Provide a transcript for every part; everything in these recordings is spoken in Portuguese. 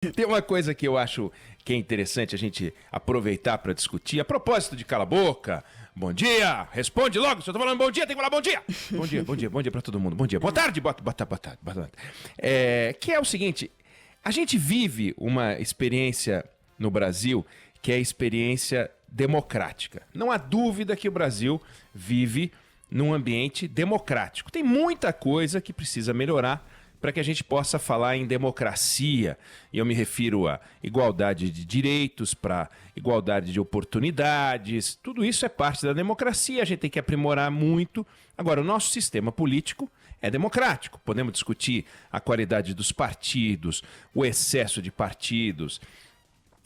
Tem uma coisa que eu acho que é interessante a gente aproveitar para discutir. A propósito de cala a boca, bom dia, responde logo. Se eu tô falando bom dia, tem que falar bom dia. Bom dia, bom dia, bom dia para todo mundo. Bom dia, boa tarde, boa tarde. Que é o seguinte, a gente vive uma experiência no Brasil que é a experiência democrática. Não há dúvida que o Brasil vive num ambiente democrático. Tem muita coisa que precisa melhorar para que a gente possa falar em democracia. E eu me refiro a igualdade de direitos, para igualdade de oportunidades. Tudo isso é parte da democracia, a gente tem que aprimorar muito. Agora, o nosso sistema político é democrático. Podemos discutir a qualidade dos partidos, o excesso de partidos,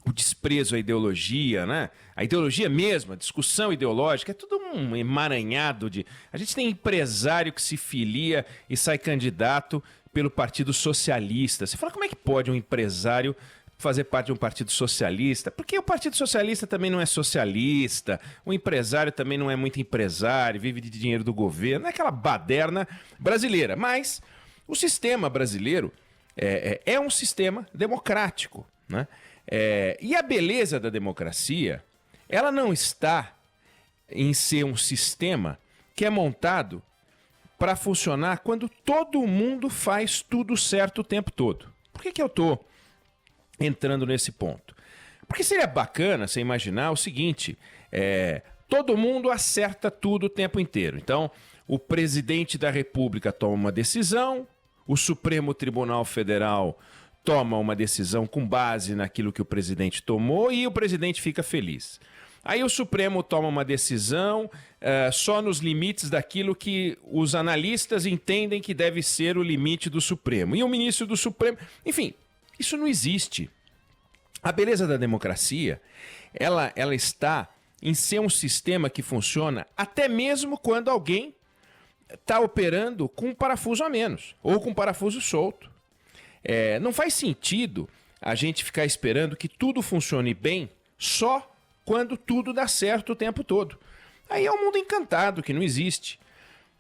o desprezo à ideologia, né? A ideologia mesmo, a discussão ideológica, é tudo um emaranhado de... A gente tem empresário que se filia e sai candidato pelo Partido Socialista. Você fala, como é que pode um empresário fazer parte de um partido socialista? Porque o Partido Socialista também não é socialista, o empresário também não é muito empresário, vive de dinheiro do governo, é aquela baderna brasileira. Mas o sistema brasileiro é um sistema democrático, né? E a beleza da democracia, ela não está em ser um sistema que é montado para funcionar quando todo mundo faz tudo certo o tempo todo. Por que eu estou entrando nesse ponto? Porque seria bacana você imaginar o seguinte, todo mundo acerta tudo o tempo inteiro. Então, o presidente da República toma uma decisão, o Supremo Tribunal Federal toma uma decisão com base naquilo que o presidente tomou e o presidente fica feliz. Aí o Supremo toma uma decisão só nos limites daquilo que os analistas entendem que deve ser o limite do Supremo. E o ministro do Supremo... Enfim, isso não existe. A beleza da democracia, ela está em ser um sistema que funciona até mesmo quando alguém está operando com um parafuso a menos ou com um parafuso solto. Não faz sentido a gente ficar esperando que tudo funcione bem só quando tudo dá certo o tempo todo. Aí é um mundo encantado que não existe.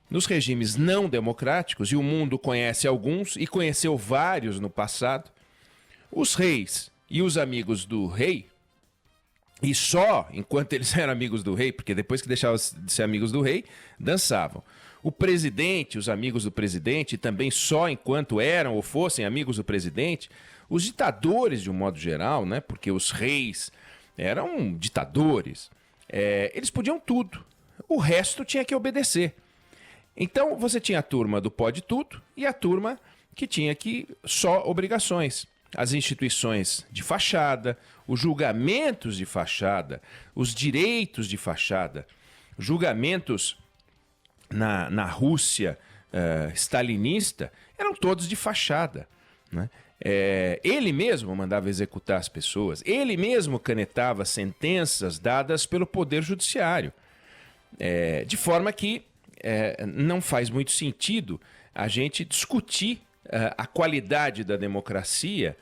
Nos regimes não democráticos, e o mundo conhece alguns e conheceu vários no passado, os reis e os amigos do rei, e só enquanto eles eram amigos do rei, porque depois que deixavam de ser amigos do rei, dançavam. O presidente, os amigos do presidente, também só enquanto eram ou fossem amigos do presidente. Os ditadores, de um modo geral, né, porque os reis eram ditadores, eles podiam tudo. O resto tinha que obedecer. Então você tinha a turma do pode tudo e a turma que tinha que só obrigações. As instituições de fachada, os julgamentos de fachada, os direitos de fachada, julgamentos na Rússia stalinista eram todos de fachada, né? Ele mesmo mandava executar as pessoas, ele mesmo canetava sentenças dadas pelo Poder Judiciário, de forma que não faz muito sentido a gente discutir a qualidade da democracia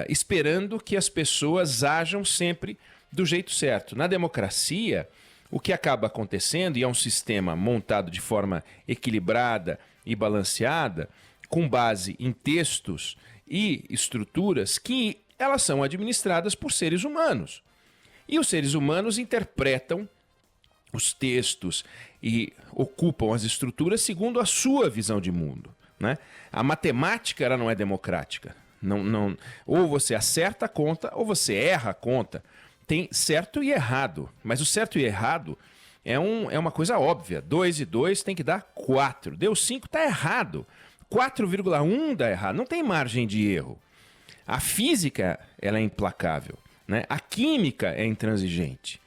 esperando que as pessoas ajam sempre do jeito certo. Na democracia, o que acaba acontecendo, e é um sistema montado de forma equilibrada e balanceada, com base em textos e estruturas que elas são administradas por seres humanos. E os seres humanos interpretam os textos e ocupam as estruturas segundo a sua visão de mundo, né? A matemática ela não é democrática. Ou você acerta a conta ou você erra a conta. Tem certo e errado, mas o certo e errado é uma coisa óbvia. 2 e 2 tem que dar 4. Deu 5, está errado. 4,1 dá errado. Não tem margem de erro. A física ela é implacável, né? A química é intransigente.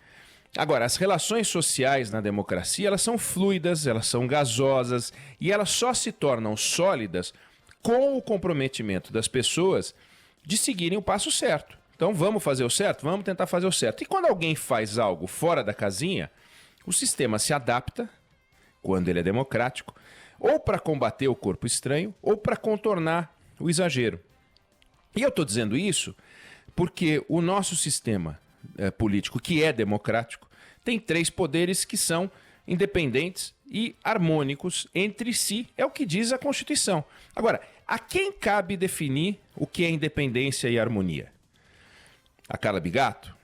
Agora, as relações sociais na democracia elas são fluidas, elas são gasosas e elas só se tornam sólidas com o comprometimento das pessoas de seguirem o passo certo. Então vamos fazer o certo? Vamos tentar fazer o certo. E quando alguém faz algo fora da casinha, o sistema se adapta, quando ele é democrático, ou para combater o corpo estranho, ou para contornar o exagero. E eu estou dizendo isso porque o nosso sistema político, que é democrático, tem 3 poderes que são independentes e harmônicos entre si, é o que diz a Constituição. Agora, a quem cabe definir o que é independência e harmonia? A Carla Bigato?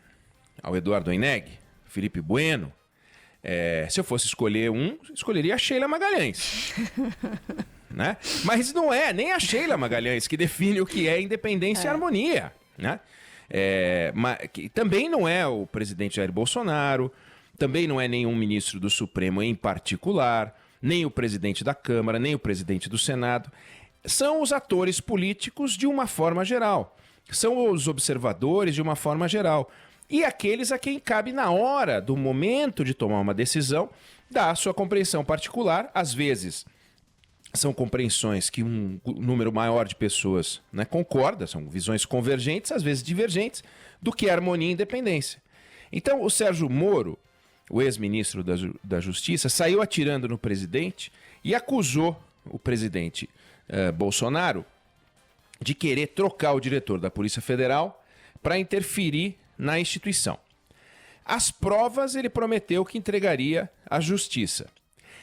Ao Eduardo Oineg? Felipe Bueno? Se eu fosse escolher um, escolheria a Sheila Magalhães. Né? Mas não é nem a Sheila Magalhães que define o que é independência e harmonia. Né? Também não é o presidente Jair Bolsonaro, também não é nenhum ministro do Supremo em particular, nem o presidente da Câmara, nem o presidente do Senado. São os atores políticos de uma forma geral. São os observadores de uma forma geral. E aqueles a quem cabe, na hora, do momento de tomar uma decisão, dar a sua compreensão particular. Às vezes, são compreensões que um número maior de pessoas, né, concorda, são visões convergentes, às vezes divergentes, do que harmonia e independência. Então, o Sérgio Moro, o ex-ministro da Justiça, saiu atirando no presidente e acusou o presidente Bolsonaro de querer trocar o diretor da Polícia Federal para interferir na instituição. As provas ele prometeu que entregaria à Justiça.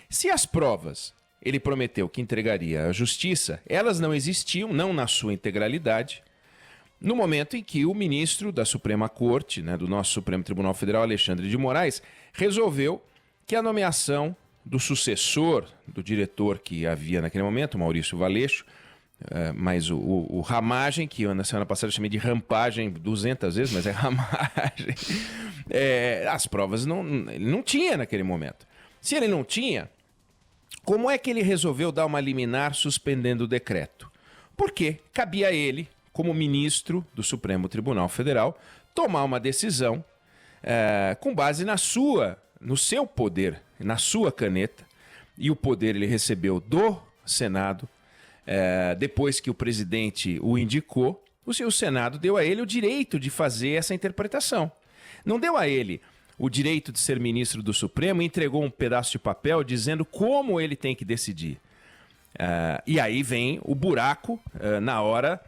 Se as provas ele prometeu que entregaria à Justiça, elas não existiam, não na sua integralidade, no momento em que o ministro da Suprema Corte, né, do nosso Supremo Tribunal Federal, Alexandre de Moraes, resolveu que a nomeação do sucessor do diretor que havia naquele momento, Maurício Valeixo, mas o ramagem, que eu na semana passada chamei de rampagem 200 vezes, mas é ramagem, as provas ele não tinha naquele momento. Se ele não tinha, como é que ele resolveu dar uma liminar suspendendo o decreto? Porque cabia a ele, como ministro do Supremo Tribunal Federal, tomar uma decisão com base no seu poder, na sua caneta, e o poder ele recebeu do Senado. Depois que o presidente o indicou, o Senado deu a ele o direito de fazer essa interpretação. Não deu a ele o direito de ser ministro do Supremo e entregou um pedaço de papel dizendo como ele tem que decidir. E aí vem o buraco na hora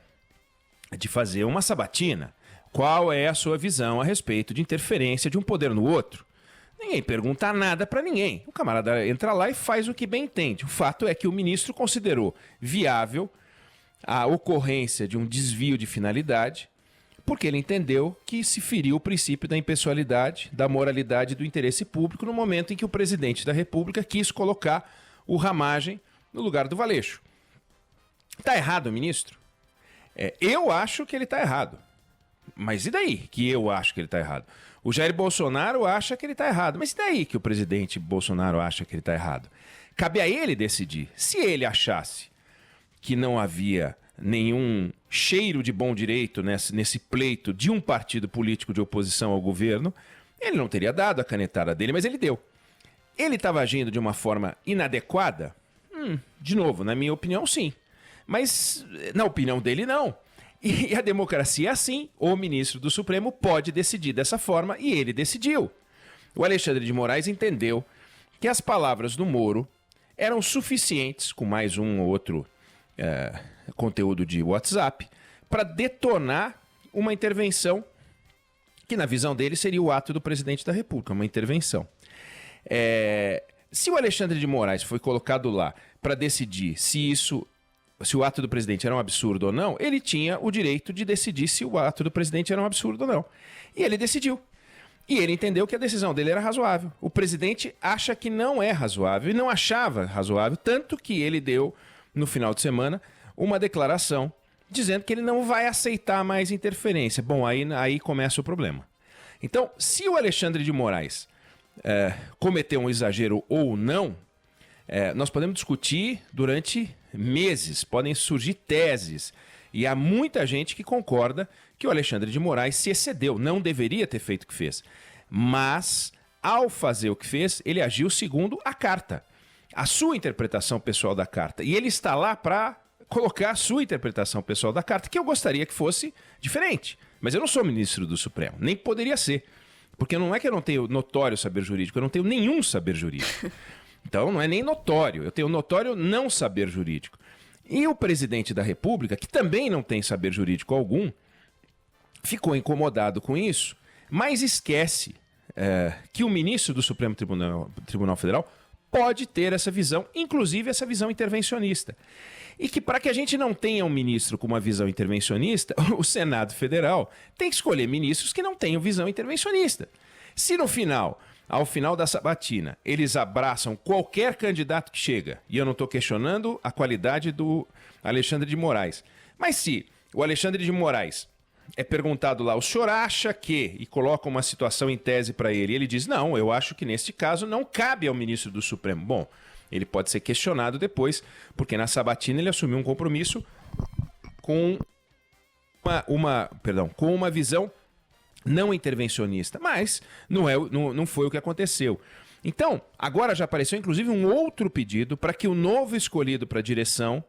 de fazer uma sabatina. Qual é a sua visão a respeito de interferência de um poder no outro? Ninguém pergunta nada para ninguém. O camarada entra lá e faz o que bem entende. O fato é que o ministro considerou viável a ocorrência de um desvio de finalidade, porque ele entendeu que se feriu o princípio da impessoalidade, da moralidade e do interesse público no momento em que o presidente da República quis colocar o ramagem no lugar do Valeixo. Está errado o ministro? Eu acho que ele está errado. Mas e daí que eu acho que ele está errado? O Jair Bolsonaro acha que ele está errado. Mas e daí que o presidente Bolsonaro acha que ele está errado? Cabe a ele decidir. Se ele achasse que não havia nenhum cheiro de bom direito nesse pleito de um partido político de oposição ao governo, ele não teria dado a canetada dele, mas ele deu. Ele estava agindo de uma forma inadequada? De novo, na minha opinião, sim. Mas na opinião dele, não. E a democracia é assim. O ministro do Supremo pode decidir dessa forma e ele decidiu. O Alexandre de Moraes entendeu que as palavras do Moro eram suficientes, com mais um ou outro conteúdo de WhatsApp, para detonar uma intervenção que, na visão dele, seria o ato do presidente da República, uma intervenção. Se o Alexandre de Moraes foi colocado lá para decidir se o ato do presidente era um absurdo ou não, ele tinha o direito de decidir se o ato do presidente era um absurdo ou não. E ele decidiu. E ele entendeu que a decisão dele era razoável. O presidente acha que não é razoável e não achava razoável, tanto que ele deu, no final de semana, uma declaração dizendo que ele não vai aceitar mais interferência. Bom, aí começa o problema. Então, se o Alexandre de Moraes cometeu um exagero ou não, nós podemos discutir durante meses, podem surgir teses, e há muita gente que concorda que o Alexandre de Moraes se excedeu, não deveria ter feito o que fez. Mas, ao fazer o que fez, ele agiu segundo a carta, a sua interpretação pessoal da carta. E ele está lá para colocar a sua interpretação pessoal da carta, que eu gostaria que fosse diferente. Mas eu não sou ministro do Supremo, nem poderia ser. Porque não é que eu não tenho notório saber jurídico, eu não tenho nenhum saber jurídico. Então não é nem notório, eu tenho notório não saber jurídico. E o presidente da República, que também não tem saber jurídico algum, ficou incomodado com isso, mas esquece que o ministro do Supremo Tribunal Federal pode ter essa visão, inclusive essa visão intervencionista. E que para que a gente não tenha um ministro com uma visão intervencionista, o Senado Federal tem que escolher ministros que não tenham visão intervencionista. Se no final, ao final da sabatina, eles abraçam qualquer candidato que chega, e eu não estou questionando a qualidade do Alexandre de Moraes, mas se o Alexandre de Moraes é perguntado lá, o senhor acha que, e coloca uma situação em tese para ele, e ele diz, não, eu acho que neste caso não cabe ao ministro do Supremo. Bom, ele pode ser questionado depois, porque na sabatina ele assumiu um compromisso com com uma visão não intervencionista, mas não foi o que aconteceu. Então, agora já apareceu inclusive um outro pedido para que o novo escolhido para a direção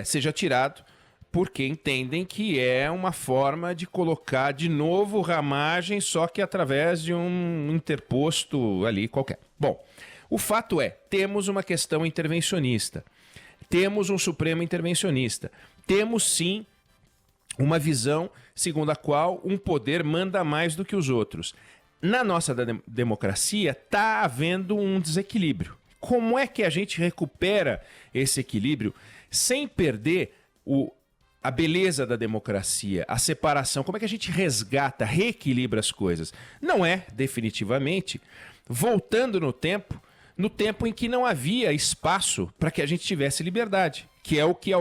seja tirado, porque entendem que é uma forma de colocar de novo ramagem, só que através de um interposto ali qualquer. Bom, o fato é, temos uma questão intervencionista, temos um Supremo intervencionista, temos sim uma visão segundo a qual um poder manda mais do que os outros. Na nossa democracia está havendo um desequilíbrio. Como é que a gente recupera esse equilíbrio sem perder a beleza da democracia, a separação? Como é que a gente resgata, reequilibra as coisas? Não é, definitivamente, voltando no tempo em que não havia espaço para que a gente tivesse liberdade, que é o que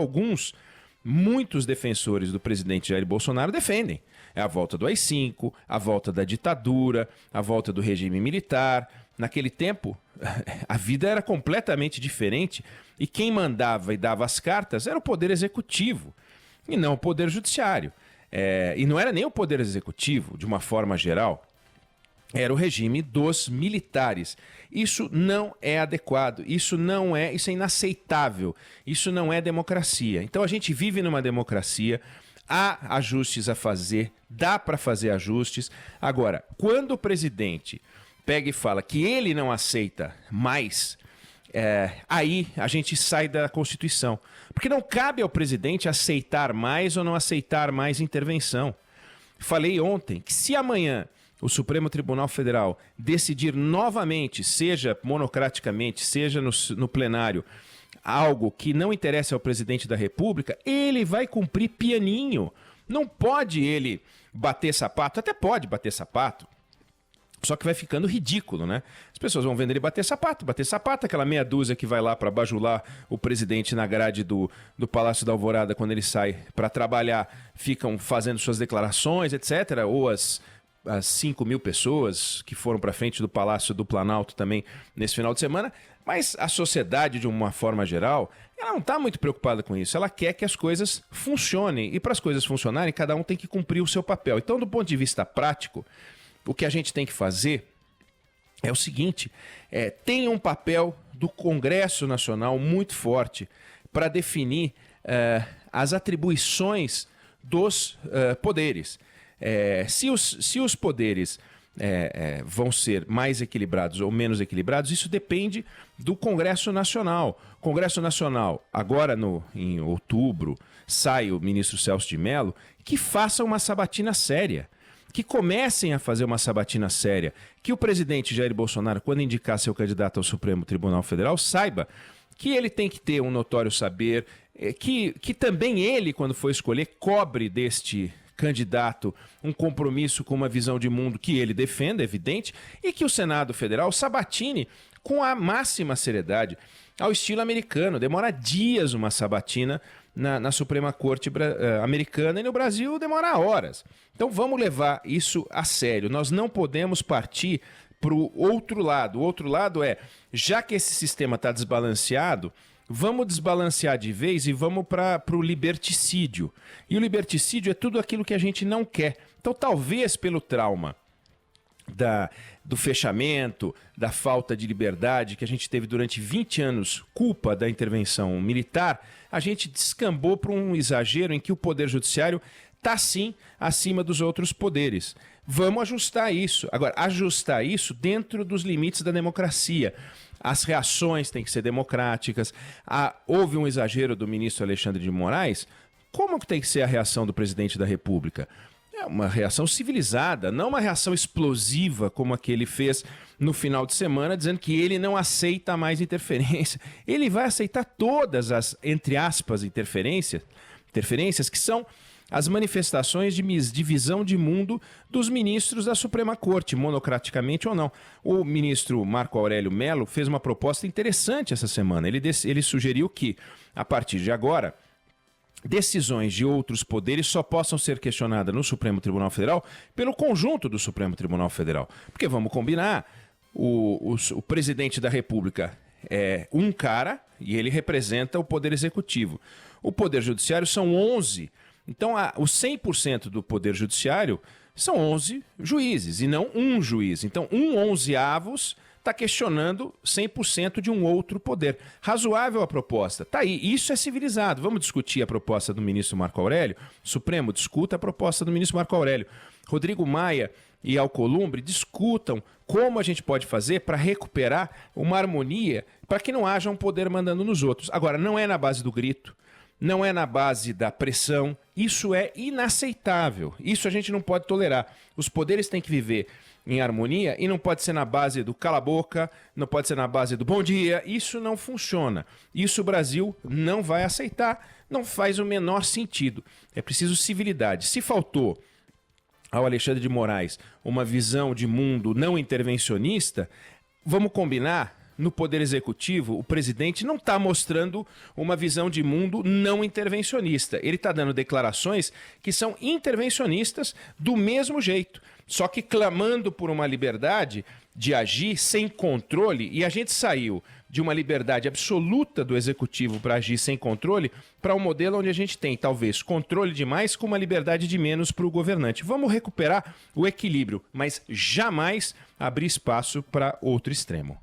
muitos defensores do presidente Jair Bolsonaro defendem. É a volta do AI-5, a volta da ditadura, a volta do regime militar. Naquele tempo, a vida era completamente diferente e quem mandava e dava as cartas era o Poder Executivo e não o Poder Judiciário. E não era nem o Poder Executivo, de uma forma geral, era o regime dos militares. Isso não é adequado, isso é inaceitável, isso não é democracia. Então a gente vive numa democracia, há ajustes a fazer, dá para fazer ajustes. Agora, quando o presidente pega e fala que ele não aceita mais, aí a gente sai da Constituição. Porque não cabe ao presidente aceitar mais ou não aceitar mais intervenção. Falei ontem que se amanhã o Supremo Tribunal Federal decidir novamente, seja monocraticamente, seja no plenário, algo que não interessa ao presidente da República, ele vai cumprir pianinho. Não pode ele bater sapato, até pode bater sapato, só que vai ficando ridículo, né? As pessoas vão vendo ele bater sapato, aquela meia dúzia que vai lá para bajular o presidente na grade do Palácio da Alvorada quando ele sai para trabalhar, ficam fazendo suas declarações, etc., ou as 5 mil pessoas que foram para frente do Palácio do Planalto também nesse final de semana, mas a sociedade, de uma forma geral, ela não está muito preocupada com isso, ela quer que as coisas funcionem, e para as coisas funcionarem, cada um tem que cumprir o seu papel. Então, do ponto de vista prático, o que a gente tem que fazer é o seguinte, tem um papel do Congresso Nacional muito forte para definir as atribuições dos poderes. Se os poderes vão ser mais equilibrados ou menos equilibrados, isso depende do Congresso Nacional. O Congresso Nacional, agora em outubro, sai o ministro Celso de Mello, que faça uma sabatina séria, que comecem a fazer uma sabatina séria, que o presidente Jair Bolsonaro, quando indicar seu candidato ao Supremo Tribunal Federal, saiba que ele tem que ter um notório saber, que também ele, quando for escolher, cobre deste candidato um compromisso com uma visão de mundo que ele defenda, é evidente, e que o Senado Federal sabatine com a máxima seriedade, ao estilo americano. Demora dias uma sabatina na Suprema Corte americana, e no Brasil demora horas. Então vamos levar isso a sério. Nós não podemos partir para o outro lado. O outro lado já que esse sistema está desbalanceado, vamos desbalancear de vez e vamos para o liberticídio. E o liberticídio é tudo aquilo que a gente não quer. Então, talvez pelo trauma do fechamento, da falta de liberdade que a gente teve durante 20 anos, culpa da intervenção militar, a gente descambou para um exagero em que o Poder Judiciário está sim acima dos outros poderes. Vamos ajustar isso. Agora, ajustar isso dentro dos limites da democracia. As reações têm que ser democráticas. Houve um exagero do ministro Alexandre de Moraes. Como que tem que ser a reação do presidente da República? É uma reação civilizada, não uma reação explosiva como a que ele fez no final de semana, dizendo que ele não aceita mais interferência. Ele vai aceitar todas as, entre aspas, interferências que são as manifestações de visão de mundo dos ministros da Suprema Corte, monocraticamente ou não. O ministro Marco Aurélio Mello fez uma proposta interessante essa semana. Ele sugeriu que, a partir de agora, decisões de outros poderes só possam ser questionadas no Supremo Tribunal Federal pelo conjunto do Supremo Tribunal Federal. Porque, vamos combinar, o presidente da República é um cara e ele representa o Poder Executivo. O Poder Judiciário são 11. Então, os 100% do Poder Judiciário são 11 juízes e não um juiz. Então, 1/11 está questionando 100% de um outro poder. Razoável a proposta. Tá aí, isso é civilizado. Vamos discutir a proposta do ministro Marco Aurélio? Supremo, discuta a proposta do ministro Marco Aurélio. Rodrigo Maia e Alcolumbre discutam como a gente pode fazer para recuperar uma harmonia, para que não haja um poder mandando nos outros. Agora, não é na base do grito, não é na base da pressão, isso é inaceitável, isso a gente não pode tolerar. Os poderes têm que viver em harmonia e não pode ser na base do cala-boca, não pode ser na base do bom dia, isso não funciona. Isso o Brasil não vai aceitar, não faz o menor sentido. É preciso civilidade. Se faltou ao Alexandre de Moraes uma visão de mundo não intervencionista, vamos combinar, no Poder Executivo, o presidente não está mostrando uma visão de mundo não intervencionista. Ele está dando declarações que são intervencionistas do mesmo jeito, só que clamando por uma liberdade de agir sem controle, e a gente saiu de uma liberdade absoluta do Executivo para agir sem controle para um modelo onde a gente tem, talvez, controle demais com uma liberdade de menos para o governante. Vamos recuperar o equilíbrio, mas jamais abrir espaço para outro extremo.